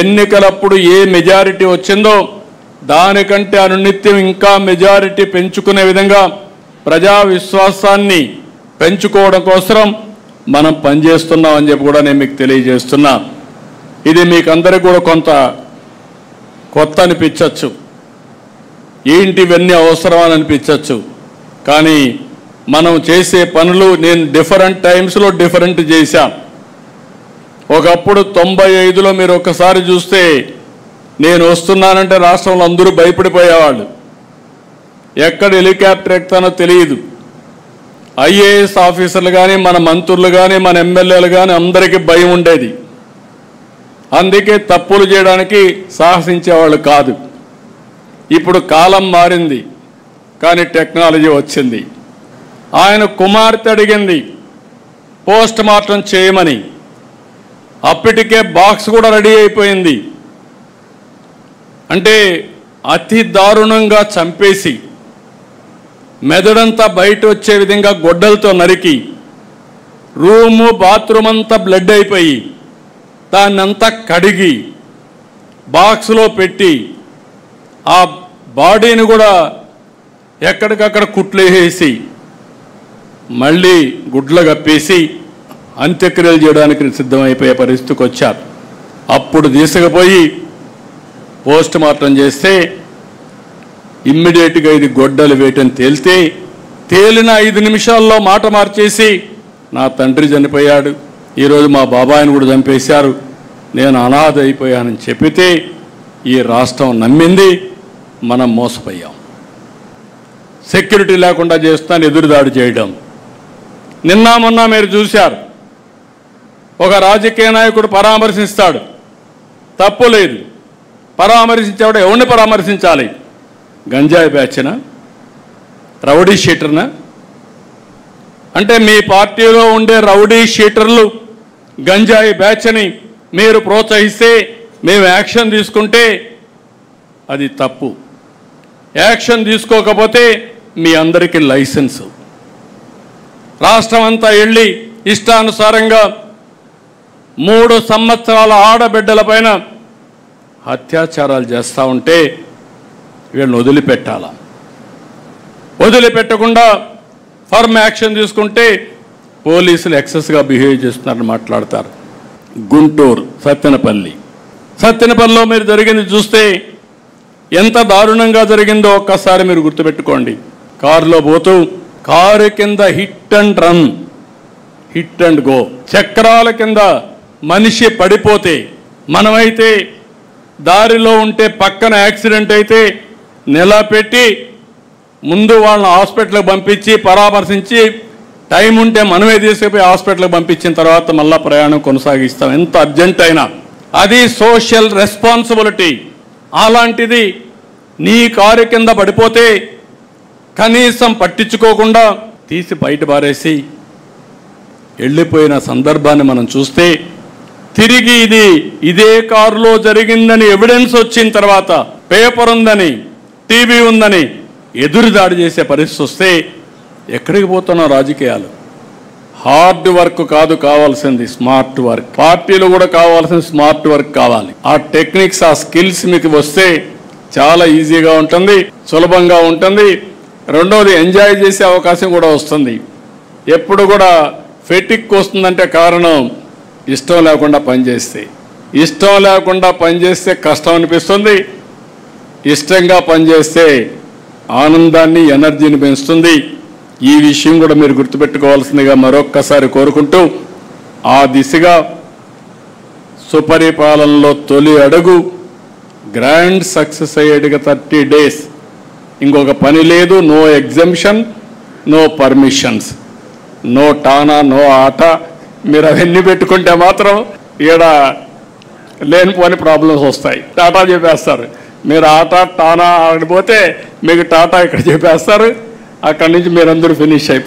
ఎన్నికలప్పుడు ఏ మెజారిటీ వచ్చిందో దానికంటే అనునిత్యం ఇంకా మెజారిటీ పెంచుకునే విధంగా ప్రజా విశ్వాసాన్ని పెంచుకోవడం కోసం మనం పనిచేస్తున్నామని చెప్పి కూడా నేను మీకు తెలియజేస్తున్నా. ఇది మీకు అందరికీ కూడా కొంత కొత్త అనిపించవచ్చు, ఏంటి ఇవన్నీ అవసరమని అనిపించవచ్చు. కానీ మనం చేసే పనులు నేను డిఫరెంట్ టైమ్స్లో డిఫరెంట్ చేశాను. ఒకప్పుడు 95లో మీరు ఒక్కసారి చూస్తే నేను వస్తున్నానంటే రాష్ట్రంలో అందరూ భయపడిపోయేవాళ్ళు. ఎక్కడ హెలికాప్టర్ ఎక్కుతానో తెలియదు. ఐఏఎస్ ఆఫీసర్లు కానీ మన మంత్రులు కానీ మన ఎమ్మెల్యేలు కానీ అందరికీ భయం ఉండేది. అందుకే తప్పులు చేయడానికి సాహసించేవాళ్ళు కాదు. ఇప్పుడు కాలం మారింది, కానీ టెక్నాలజీ వచ్చింది. ఆయన కుమార్తె అడిగింది పోస్ట్ మార్టం చేయమని. అప్పటికే బాక్స్ కూడా రెడీ అయిపోయింది. అంటే అతి దారుణంగా చంపేసి మెదడంతా బయట వచ్చే విధంగా గొడ్డలతో నరికి రూము బాత్రూమ్ అంతా బ్లడ్ అయిపోయి దాన్నంతా కడిగి బాక్స్లో పెట్టి ఆ బాడీని కూడా ఎక్కడికక్కడ కుట్లేసి మళ్ళీ గుడ్లు కప్పేసి అంత్యక్రియలు చేయడానికి సిద్ధమైపోయే పరిస్థితికి వచ్చారు. అప్పుడు తీసుకుపోయి పోస్ట్ మార్టం చేస్తే ఇమ్మీడియట్గా ఇది గొడ్డలు వేయటని తేలిన 5 నిమిషాల్లో మాట మార్చేసి నా తండ్రి చనిపోయాడు, ఈరోజు మా బాబాయిని కూడా చంపేశారు, నేను అనాథ అయిపోయానని చెప్పితే ఈ రాష్ట్రం నమ్మింది. మనం మోసపోయాం. సెక్యూరిటీ లేకుండా చేస్తాను ఎదురుదాడి చేయడం. నిన్న మొన్న మీరు చూశారు, ఒక రాజకీయ నాయకుడు పరామర్శిస్తాడు, తప్పు లేదు. పరామర్శించేవాడు ఎవరిని పరామర్శించాలి? గంజాయి బ్యాచ్నా, రౌడీ షీటర్నా? అంటే మీ పార్టీలో ఉండే రౌడీ షీటర్లు గంజాయి బ్యాచ్ని మీరు ప్రోత్సహిస్తే మేము యాక్షన్ తీసుకుంటే అది తప్పు. యాక్షన్ తీసుకోకపోతే మీ అందరికీ లైసెన్సు. రాష్ట్రం అంతా వెళ్ళి ఇష్టానుసారంగా 3 సంవత్సరాల ఆడబిడ్డలపైన అత్యాచారాలు చేస్తూ ఉంటే వీళ్ళని వదిలిపెట్టాలా? వదిలిపెట్టకుండా ఫర్మ్ యాక్షన్ తీసుకుంటే పోలీసులు ఎక్సెస్గా బిహేవ్ చేస్తున్నారని మాట్లాడతారు. గుంటూరు సత్తెనపల్లిలో మీరు జరిగింది చూస్తే ఎంత దారుణంగా జరిగిందో ఒక్కసారి మీరు గుర్తుపెట్టుకోండి. కారులో పోతూ కారు కింద హిట్ అండ్ గో, చక్రాల కింద మనిషి పడిపోతే, మనమైతే దారిలో ఉంటే పక్కన యాక్సిడెంట్ అయితే నిలబెట్టి ముందు వాళ్ళని హాస్పిటల్కి పంపించి పరామర్శించి టైం ఉంటే మనమే తీసుకుపోయి హాస్పిటల్కి పంపించిన తర్వాత మళ్ళీ ప్రయాణం కొనసాగిస్తాం, ఎంత అర్జెంట్ అయినా. అది సోషల్ రెస్పాన్సిబిలిటీ. అలాంటిది నీ కారు కింద పడిపోతే కనీసం పట్టించుకోకుండా తీసి బయట పారేసి వెళ్ళిపోయిన సందర్భాన్ని మనం చూస్తే, తిరిగి ఇదే కారులో జరిగిందని ఎవిడెన్స్ వచ్చిన తర్వాత, పేపర్ ఉందని, టీవీ ఉందని ఎదురుదాడి చేసే పరిస్థితి వస్తే ఎక్కడికి పోతున్నాం? రాజకీయాలు హార్డ్ వర్క్ కాదు కావాల్సింది, స్మార్ట్ వర్క్. పార్టీలు కూడా కావాల్సిన స్మార్ట్ వర్క్ కావాలి. ఆ టెక్నిక్స్, ఆ స్కిల్స్ మీకు వస్తే చాలా ఈజీగా ఉంటుంది, సులభంగా ఉంటుంది. రెండోది ఎంజాయ్ చేసే అవకాశం కూడా వస్తుంది. ఎప్పుడు కూడా ఫెటిక్ వస్తుందంటే కారణం ఇష్టం లేకుండా పనిచేస్తే. ఇష్టం లేకుండా పనిచేస్తే కష్టం అనిపిస్తుంది, ఇష్టంగా పనిచేస్తే ఆనందాన్ని, ఎనర్జీని పెంచుతుంది. ఈ విషయం కూడా మీరు గుర్తుపెట్టుకోవాల్సిందిగా మరొక్కసారి కోరుకుంటూ, ఆ దిశగా సుపరిపాలనలో తొలి అడుగు గ్రాండ్ సక్సెస్ అయ్యేట్టుగా 30 days. ఇంకొక పని లేదు, no exemption, no permissions, no టానా, నో ఆట. మీరు అవన్నీ పెట్టుకుంటే మాత్రం ఈడ లేనిపోని ప్రాబ్లమ్స్ వస్తాయి. టాటా చెప్పేస్తారు. మీరు ఆట టానా ఆడిపోతే మీకు టాటా ఇక్కడ చెప్పేస్తారు. అక్కడి నుంచి మీరందరూ ఫినిష్ అయిపోతారు.